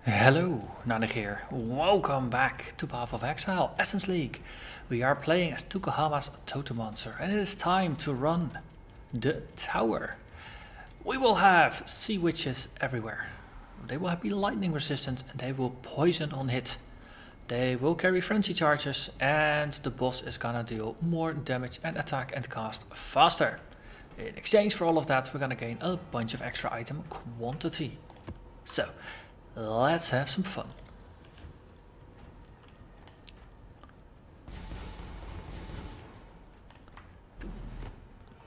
Hello, Narnach here. Welcome back to Path of Exile, Essence League. We are playing as Tukohama's Totemancer and it is time to run the tower. We will have sea witches everywhere. They will be lightning resistant and they will poison on hit. They will carry frenzy charges and the boss is gonna deal more damage and attack and cast faster. In exchange for all of that, we're gonna gain a bunch of extra item quantity. So, let's have some fun.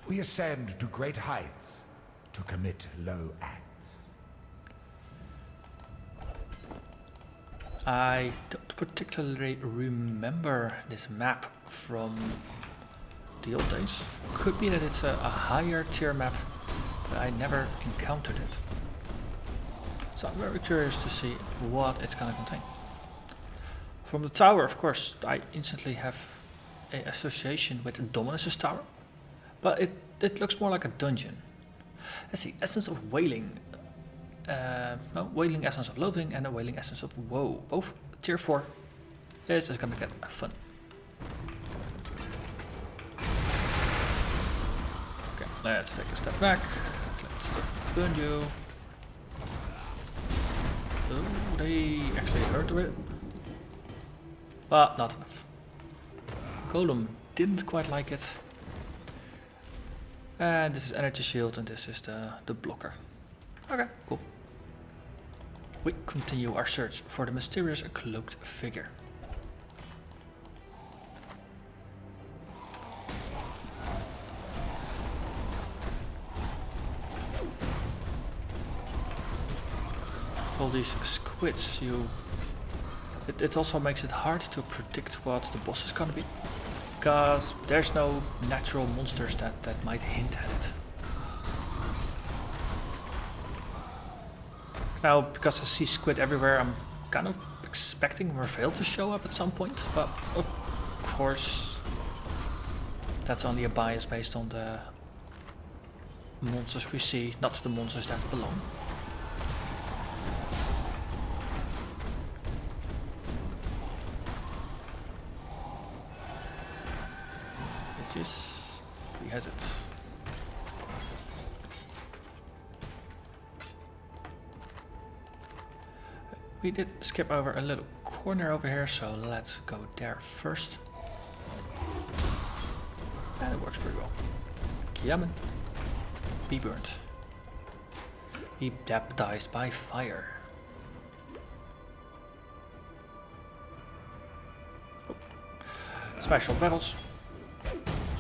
We ascend to great heights to commit low acts. I don't particularly remember this map from the old days. Could be that it's a higher tier map, but I never encountered it. So I'm very curious to see what it's gonna contain. From the tower, of course, I instantly have an association with Dominus's tower, but it looks more like a dungeon. Let's see, Essence of Wailing. Wailing Essence of Loathing and a Wailing Essence of Woe. Both tier 4. This is gonna get fun. Okay, let's take a step back. Let's burn you. Oh, they actually hurt a bit. But not enough. Golem didn't quite like it. And this is energy shield and this is the blocker. Okay, cool. We continue our search for the mysterious cloaked figure. All these squids, it also makes it hard to predict what the boss is gonna be, because there's no natural monsters that might hint at it. Now, because I see squid everywhere, I'm kind of expecting Merveil to show up at some point, but of course that's only a bias based on the monsters we see, not the monsters that belong. He has it. We did skip over a little corner over here, so let's go there first. And it works pretty well. Kiaman, be burnt. Be baptized by fire. Oh. Smash all barrels.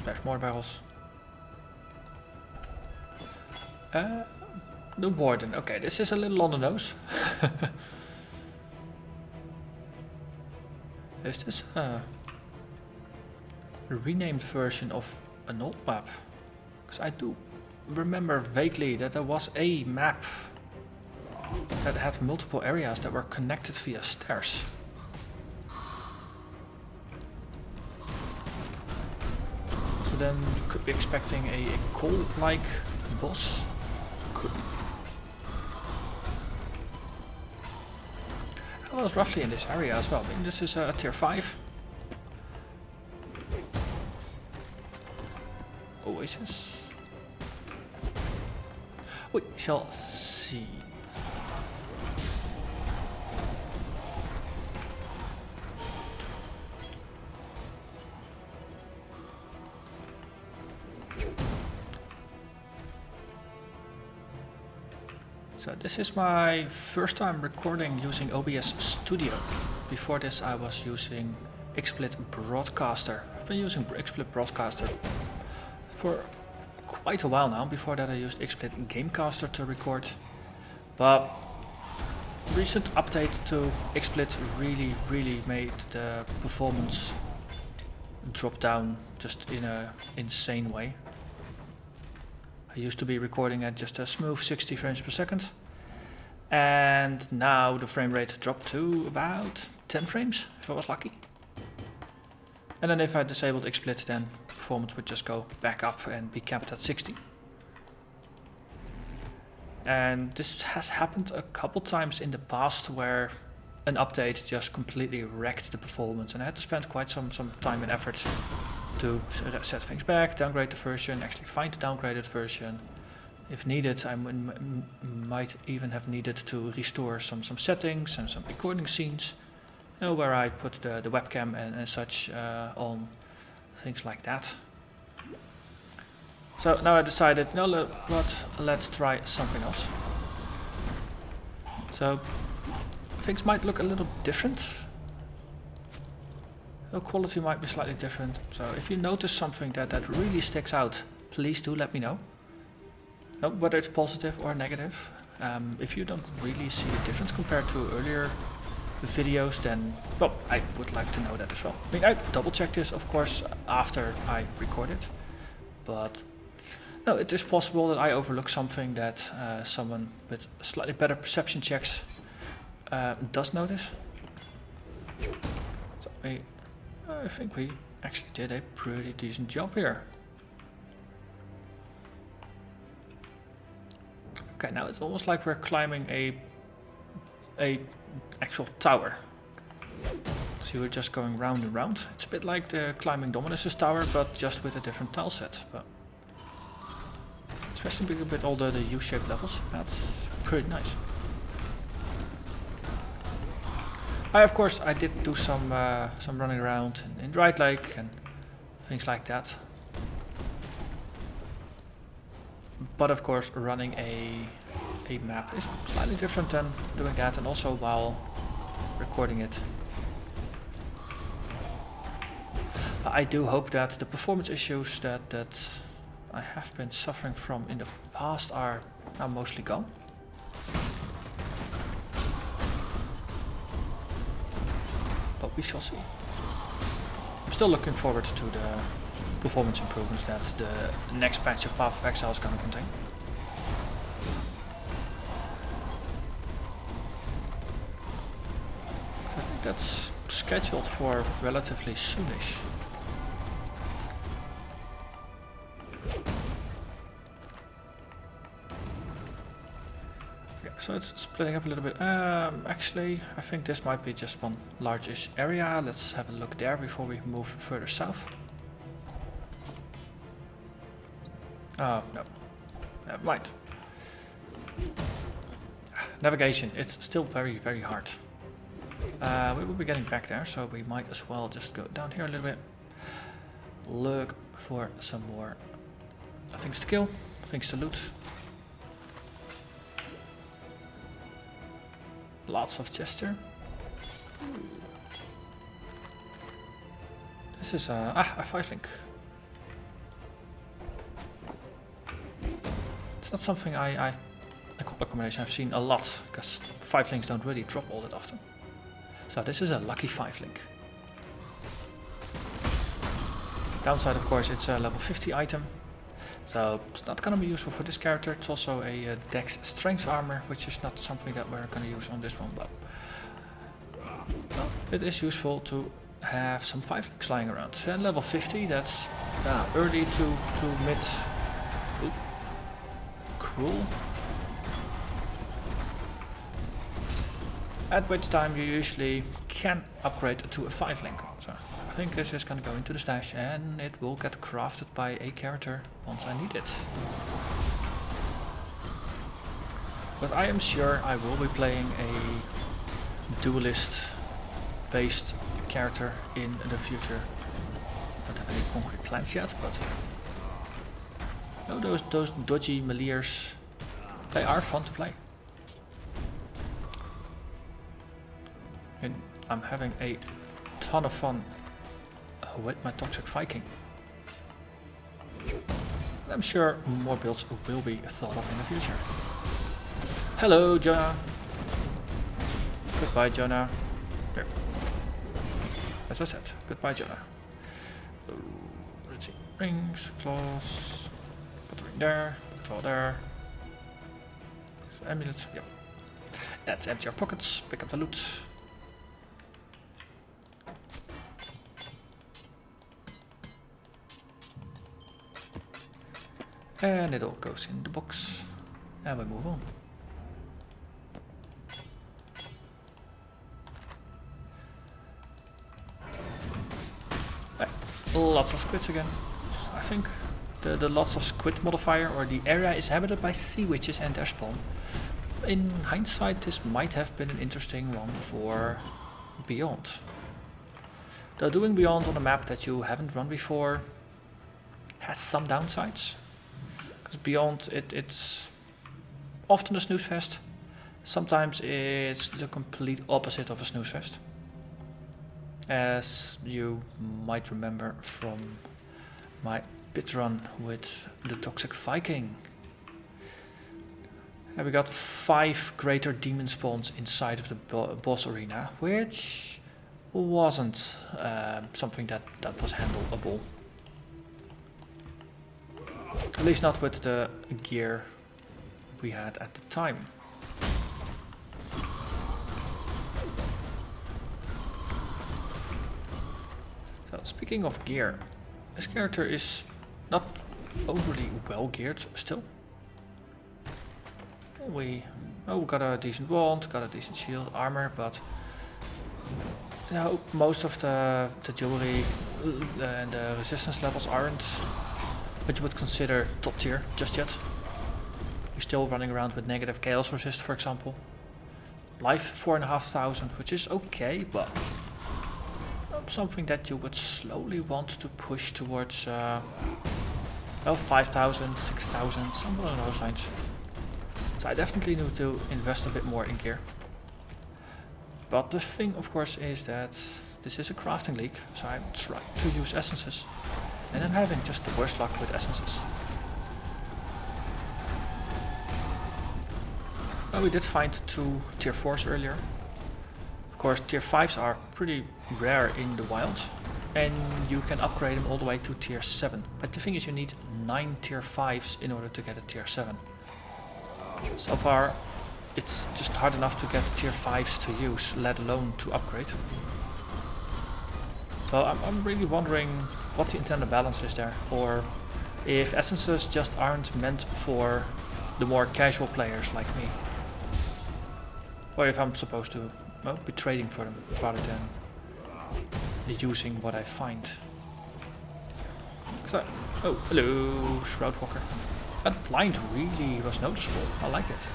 Smash more barrels. The warden. Okay, this is a little on the nose. Is this a renamed version of an old map? Because I do remember vaguely that there was a map that had multiple areas that were connected via stairs. So then you could be expecting a cold-like boss. Could be. I was roughly in this area as well. I mean, this is a tier 5. Oasis. We shall see. So this is my first time recording using OBS Studio. Before this I was using XSplit Broadcaster. I've been using XSplit Broadcaster for quite a while now. Before that I used XSplit Gamecaster to record. But recent update to XSplit really made the performance drop down just in an insane way. I used to be recording at just a smooth 60 frames per second, and now the frame rate dropped to about 10 frames if I was lucky. And then if I disabled XSplit, then performance would just go back up and be capped at 60. And this has happened a couple times in the past where an update just completely wrecked the performance, and I had to spend quite some time and effort to set things back, downgrade the version, actually find the downgraded version. If needed, I might even have needed to restore some settings and some recording scenes, you know, where I put the webcam and such on, things like that. So now I decided, you know what, let's try something else. So things might look a little different. The quality might be slightly different. So if you notice something that really sticks out, please do let me know. Whether it's positive or negative. If you don't really see a difference compared to earlier videos, then, well, I would like to know that as well. I mean, I double check this, of course, after I record it. But no, it is possible that I overlook something that someone with slightly better perception checks does notice. So I think we actually did a pretty decent job here. Okay, now it's almost like we're climbing a actual tower. So we're just going round and round. It's a bit like the climbing Dominus's tower, but just with a different tile set. But especially with all the U-shaped levels, that's pretty nice. Of course, I did do some running around in Dried Lake and things like that. But of course, running a map is slightly different than doing that, and also while recording it. I do hope that the performance issues that I have been suffering from in the past are now mostly gone. But we shall see. I'm still looking forward to the performance improvements that the next patch of Path of Exile is going to contain. So I think that's scheduled for relatively soonish. Okay, so it's splitting up a little bit. Actually, I think this might be just one largish area. Let's have a look there before we move further south. Oh, no. Never mind. Navigation, it's still very, very hard. We will be getting back there, so we might as well just go down here a little bit. Look for some more things to kill, things to loot. Lots of chests here. This is a 5-link. It's not something the color combination I've seen a lot, because 5-links don't really drop all that often. So this is a lucky 5-link. Downside, of course, it's a level 50 item, so it's not going to be useful for this character. It's also a Dex Strength armor, which is not something that we're going to use on this one, but well, it is useful to have some 5-links lying around. And level 50, that's early to mid. Ooh. Cruel. At which time you usually can upgrade to a 5-link. So I think this is going to go into the stash, and it will get crafted by a character once I need it. But I am sure I will be playing a duelist based character in the future. I don't have any concrete plans yet, but those dodgy Meliers, they are fun to play. And I'm having a ton of fun with my Toxic Viking. And I'm sure more builds will be thought of in the future. Hello, Jonah. Goodbye, Jonah. There. As I said, goodbye, Jonah. Let's see. Rings, claws. Put the ring there, put the claw there. Amulets, yep. Let's empty our pockets, pick up the loot. And it all goes in the box. And we move on. Lots of squids again. I think the lots of squid modifier, or the area is inhabited by sea witches and their spawn. In hindsight, this might have been an interesting one for Beyond. Though doing Beyond on a map that you haven't run before has some downsides. Because Beyond, it's often a snooze fest. Sometimes it's the complete opposite of a snooze fest. As you might remember from my pit run with the Toxic Viking. And we got 5 greater demon spawns inside of the boss arena, which wasn't something that was handleable. At least not with the gear we had at the time. So speaking of gear, this character is not overly well geared still. We got a decent wand, got a decent shield, armor, but most of the jewelry and the resistance levels aren't what you would consider top tier just yet. You're still running around with negative chaos resist, for example. Life 4,500, which is okay, but something that you would slowly want to push towards 5,000, 6,000, something along those lines. So I definitely need to invest a bit more in gear. But the thing, of course, is that this is a crafting league, so I'm trying to use essences. And I'm having just the worst luck with essences. Well, we did find 2 tier 4s earlier. Of course, tier 5s are pretty rare in the wild, and you can upgrade them all the way to tier 7. But the thing is, you need 9 tier 5s in order to get a tier 7. So far, it's just hard enough to get tier 5s to use, let alone to upgrade. So I'm really wondering what the intended balance is there, or if essences just aren't meant for the more casual players like me. Or if I'm supposed to be trading for them rather than using what I find. So, oh, hello, Shroudwalker. That blind really was noticeable. I like it.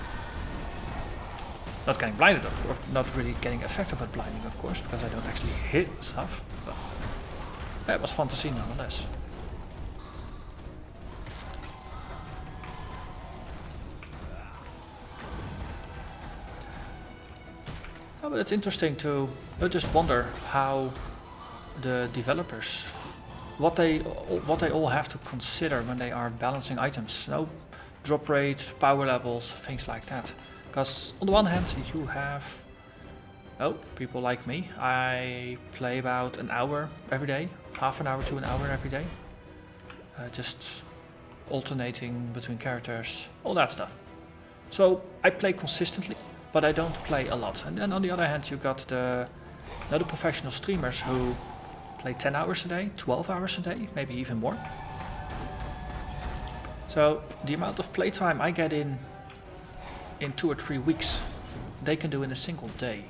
Not getting blinded, of course. Not really getting affected by blinding, of course, because I don't actually hit stuff. But it was fun to see nonetheless. Oh, but it's interesting to just wonder how the developers, what they all have to consider when they are balancing items. Drop rates, power levels, things like that. Because on the one hand, you have people like me. I play about an hour every day, half an hour to an hour every day, just alternating between characters, all that stuff. So I play consistently, but I don't play a lot. And then on the other hand, you got the professional streamers who play 10 hours a day, 12 hours a day, maybe even more. So the amount of playtime I get in 2 or 3 weeks, they can do in a single day.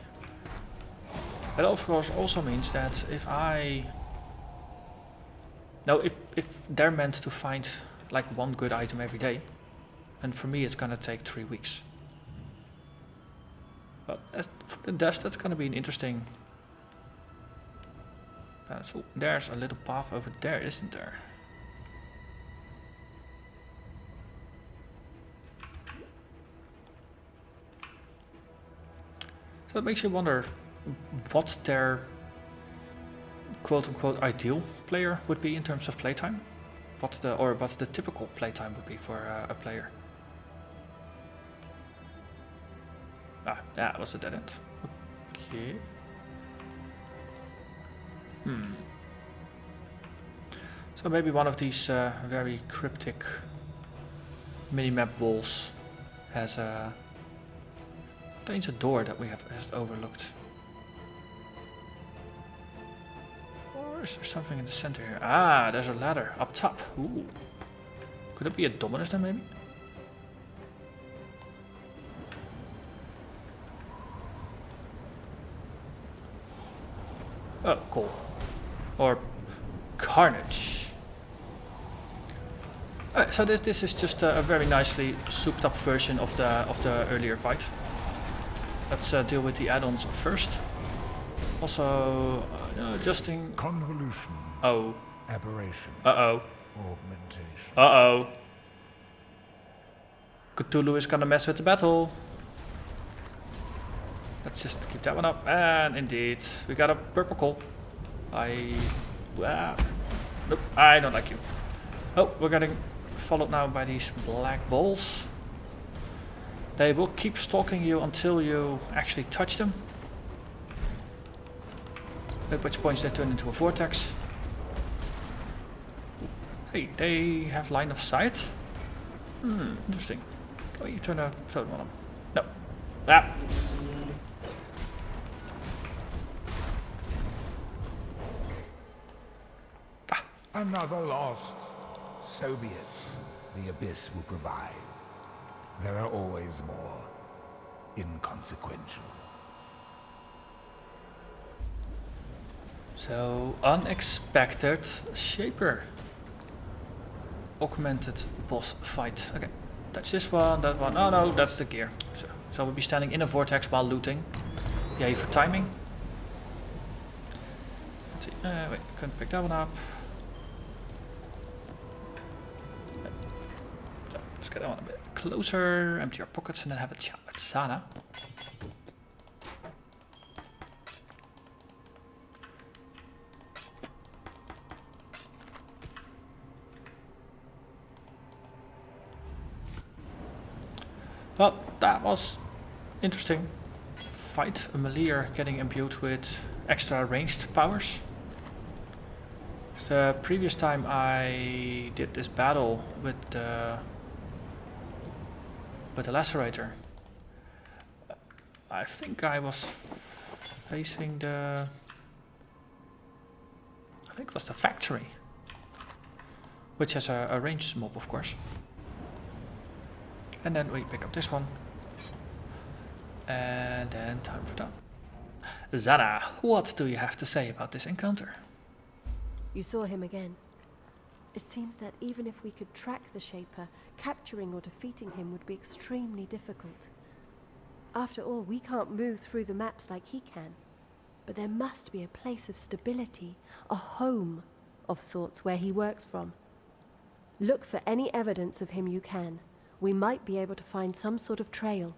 That of course also means that if they're meant to find like one good item every day, and for me it's gonna take 3 weeks. But as for the devs, that's gonna be an interesting balance. Oh, there's a little path over there, isn't there? So it makes you wonder what their quote-unquote ideal player would be in terms of playtime. What's the typical playtime would be for a player. That was a dead end. Okay. So maybe one of these very cryptic minimap walls has contains a door that we have just overlooked. Or is there something in the center here? Ah, there's a ladder up top. Ooh. Could it be a Dominus then maybe? Oh, cool. Or Carnage. So this is just a very nicely souped up version of the earlier fight. Let's deal with the add-ons first. Also, adjusting. Convolution. Oh. Aberration. Uh-oh. Augmentation. Uh-oh. Cthulhu is gonna mess with the battle. Let's just keep that one up. And indeed, we got a purple call. Nope, I don't like you. Oh, we're getting followed now by these black balls. They will keep stalking you until you actually touch them. At which point they turn into a vortex. Hey, they have line of sight? Interesting. Oh, you turn a totem on them. No. Ah. Another lost. So be it. The abyss will provide. There are always more. Inconsequential. So, unexpected Shaper. Augmented boss fight. Okay, touch this one, that one. Oh no, that's the gear. So we'll be standing in a vortex while looting. Yay for timing. Let's see. Wait, couldn't pick that one up. So, let's get that one a bit closer. Empty our pockets and then have a chat with Zana. Well, that was interesting. Fight a Melier getting imbued with extra ranged powers. The previous time I did this battle with the Lacerator, I think I was facing I think it was the Factory, which has a ranged mob, of course. And then we pick up this one. And then time for done. Zana, what do you have to say about this encounter? You saw him again. It seems that even if we could track the Shaper, capturing or defeating him would be extremely difficult. After all, we can't move through the maps like he can. But there must be a place of stability, a home of sorts where he works from. Look for any evidence of him you can. We might be able to find some sort of trail.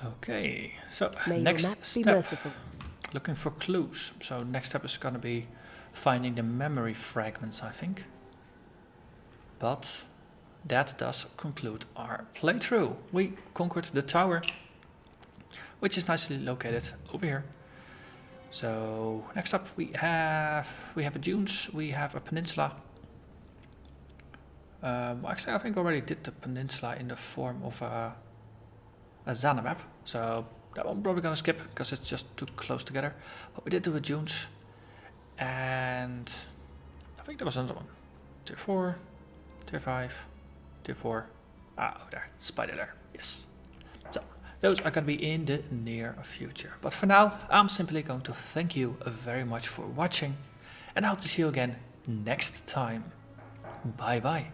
Okay, so May next your maps step, be merciful. Looking for clues. So next step is going to be finding the memory fragments, I think. But that does conclude our playthrough. We conquered the tower, which is nicely located over here. So next up we have a dunes, we have a peninsula. Actually, I think I already did the peninsula in the form of a Zana map, so that one I'm probably gonna skip because it's just too close together. But we did do a dunes, and I think there was another one. Tier 4, Tier 5, Tier 4. Ah, over there, spider there. Yes. So those are gonna be in the near future. But for now, I'm simply going to thank you very much for watching, and I hope to see you again next time. Bye bye.